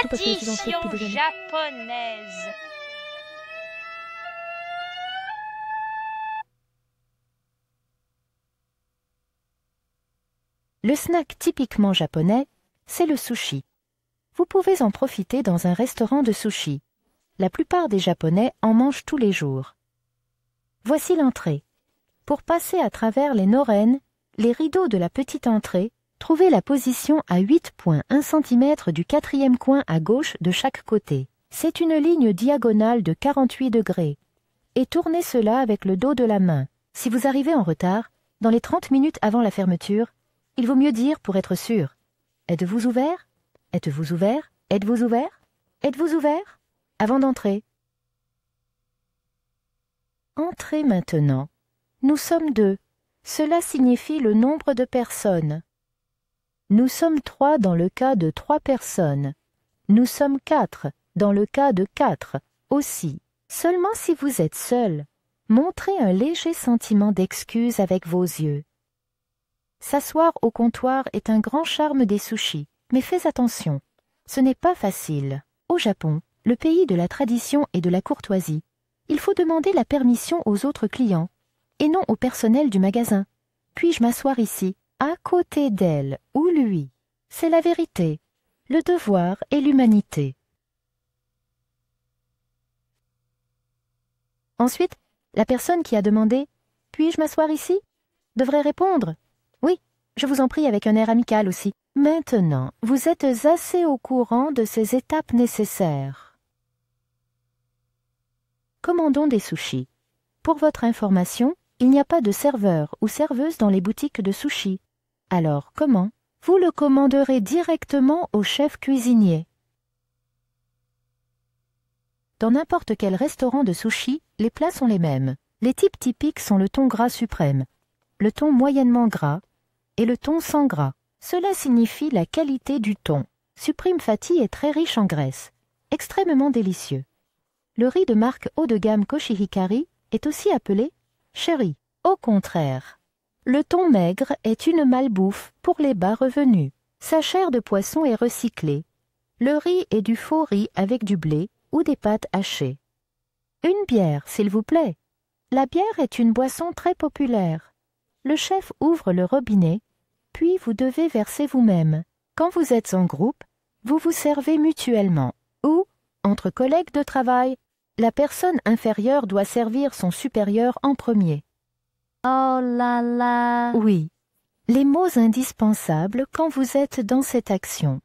surtout parce que je suis en Tradition depuis des années. japonaise. Le snack typiquement japonais, c'est le sushi. Vous pouvez en profiter dans un restaurant de sushi. La plupart des Japonais en mangent tous les jours. Voici l'entrée. Pour passer à travers les noren, les rideaux de la petite entrée, trouvez la position à 8,1 cm du quatrième coin à gauche de chaque côté. C'est une ligne diagonale de 48 degrés. Et tournez cela avec le dos de la main. Si vous arrivez en retard, dans les 30 minutes avant la fermeture, il vaut mieux dire pour être sûr. Êtes-vous ouvert? Êtes-vous ouvert? Êtes-vous ouvert? Êtes-vous ouvert? Avant d'entrer. Entrez maintenant. Nous sommes 2. Cela signifie le nombre de personnes. Nous sommes 3 dans le cas de 3 personnes. Nous sommes 4 dans le cas de 4 aussi. Seulement si vous êtes seul, montrez un léger sentiment d'excuse avec vos yeux. S'asseoir au comptoir est un grand charme des sushis, mais fais attention, ce n'est pas facile. Au Japon, le pays de la tradition et de la courtoisie, il faut demander la permission aux autres clients, et non au personnel du magasin. Puis-je m'asseoir ici, à côté d'elle ou lui? C'est la vérité, le devoir et l'humanité. Ensuite, la personne qui a demandé « Puis-je m'asseoir ici ?» devrait répondre « Oui, je vous en prie avec un air amical aussi. » Maintenant, vous êtes assez au courant de ces étapes nécessaires. Commandons des sushis. Pour votre information, il n'y a pas de serveur ou serveuse dans les boutiques de sushis. Alors comment? Vous le commanderez directement au chef cuisinier. Dans n'importe quel restaurant de sushi, les plats sont les mêmes. Les types typiques sont le thon gras suprême, le thon moyennement gras et le thon sans gras. Cela signifie la qualité du thon. Supreme Fatty est très riche en graisse, extrêmement délicieux. Le riz de marque haut de gamme Koshihikari est aussi appelé sherry. Au contraire, le thon maigre est une malbouffe pour les bas revenus. Sa chair de poisson est recyclée. Le riz est du faux riz avec du blé ou des pâtes hachées. Une bière, s'il vous plaît. La bière est une boisson très populaire. Le chef ouvre le robinet, puis vous devez verser vous-même. Quand vous êtes en groupe, vous vous servez mutuellement. Ou, entre collègues de travail, la personne inférieure doit servir son supérieur en premier. Oh là là. Oui, les mots indispensables quand vous êtes dans cette action,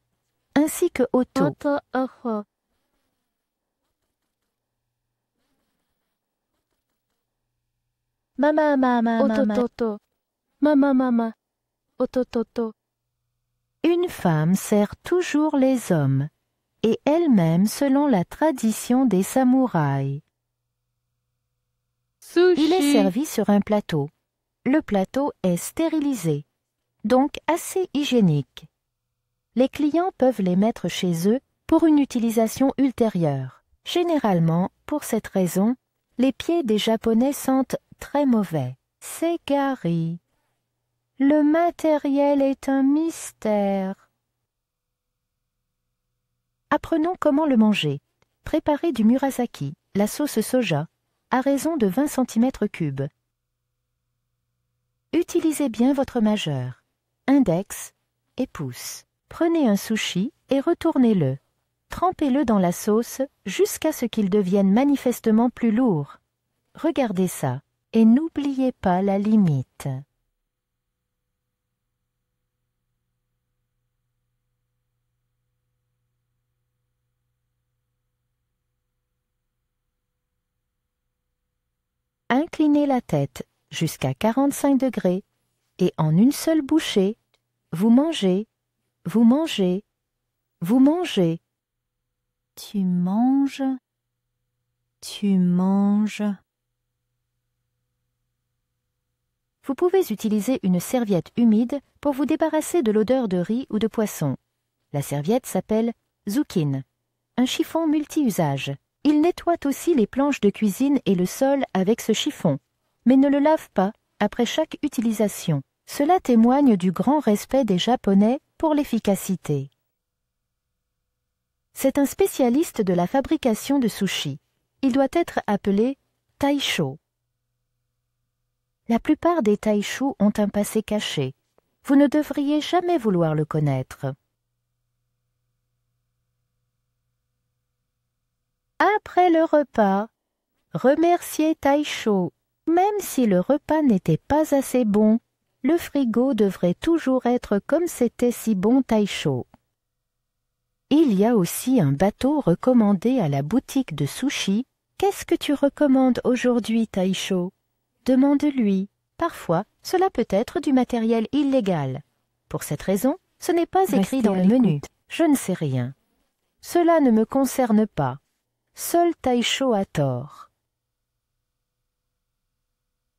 ainsi que auto. Auto. Mama. Otototo. Mama. Otototo. Une femme sert toujours les hommes, et elle-même selon la tradition des samouraïs. Sushi. Il est servi sur un plateau. Le plateau est stérilisé, donc assez hygiénique. Les clients peuvent les mettre chez eux pour une utilisation ultérieure. Généralement, pour cette raison, les pieds des Japonais sentent très mauvais. C'est gari. Le matériel est un mystère. Apprenons comment le manger. Préparez du murasaki, la sauce soja, à raison de 20 cm3. Utilisez bien votre majeur, index et pouce. Prenez un sushi et retournez-le. Trempez-le dans la sauce jusqu'à ce qu'il devienne manifestement plus lourd. Regardez ça et n'oubliez pas la limite. Inclinez la tête jusqu'à 45 degrés et en une seule bouchée, vous mangez, vous mangez, vous mangez. Tu manges, tu manges. Vous pouvez utiliser une serviette humide pour vous débarrasser de l'odeur de riz ou de poisson. La serviette s'appelle zukin, un chiffon multi-usage. Il nettoie aussi les planches de cuisine et le sol avec ce chiffon, mais ne le lave pas après chaque utilisation. Cela témoigne du grand respect des Japonais pour l'efficacité. C'est un spécialiste de la fabrication de sushis. Il doit être appelé taisho. La plupart des taisho ont un passé caché. Vous ne devriez jamais vouloir le connaître. Après le repas, remerciez taisho. Même si le repas n'était pas assez bon, le frigo devrait toujours être comme c'était si bon taisho. Il y a aussi un bateau recommandé à la boutique de sushi. Qu'est-ce que tu recommandes aujourd'hui, taisho? Demande-lui. Parfois, cela peut être du matériel illégal. Pour cette raison, ce n'est pas écrit dans le menu. Je ne sais rien. Cela ne me concerne pas. Seul taisho a tort.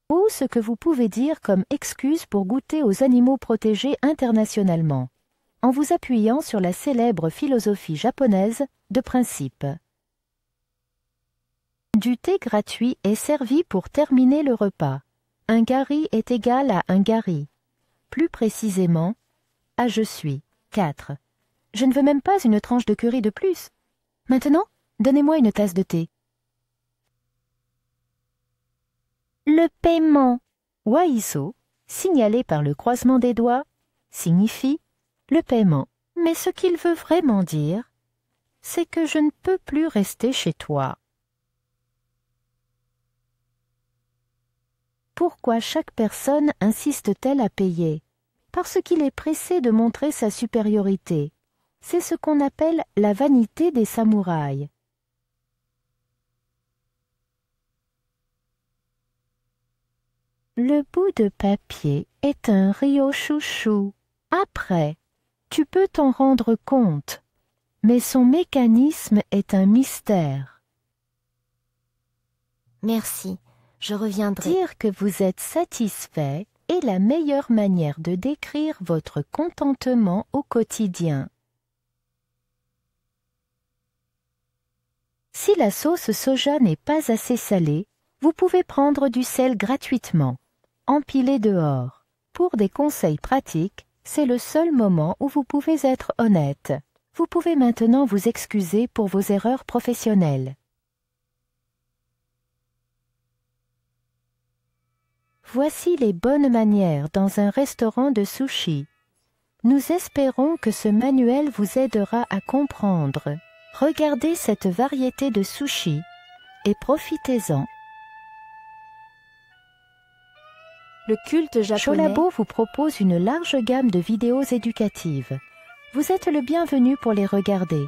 Ou ce que vous pouvez dire comme excuse pour goûter aux animaux protégés internationalement, en vous appuyant sur la célèbre philosophie japonaise de principe. Du thé gratuit est servi pour terminer le repas. Un gari est égal à un gari. Plus précisément, à je suis 4. Je ne veux même pas une tranche de curry de plus. Maintenant, donnez-moi une tasse de thé. Le paiement. Waiso, signalé par le croisement des doigts, signifie le paiement. Mais ce qu'il veut vraiment dire, c'est que je ne peux plus rester chez toi. Pourquoi chaque personne insiste-t-elle à payer? Parce qu'il est pressé de montrer sa supériorité. C'est ce qu'on appelle la vanité des samouraïs. Le bout de papier est un ryoshushu. Après, tu peux t'en rendre compte, mais son mécanisme est un mystère. Merci, je reviendrai. Dire que vous êtes satisfait est la meilleure manière de décrire votre contentement au quotidien. Si la sauce soja n'est pas assez salée, vous pouvez prendre du sel gratuitement, empilé dehors. Pour des conseils pratiques, c'est le seul moment où vous pouvez être honnête. Vous pouvez maintenant vous excuser pour vos erreurs professionnelles. Voici les bonnes manières dans un restaurant de sushi. Nous espérons que ce manuel vous aidera à comprendre. Regardez cette variété de sushi et profitez-en. Le culte japonais. Cholabo vous propose une large gamme de vidéos éducatives. Vous êtes le bienvenu pour les regarder.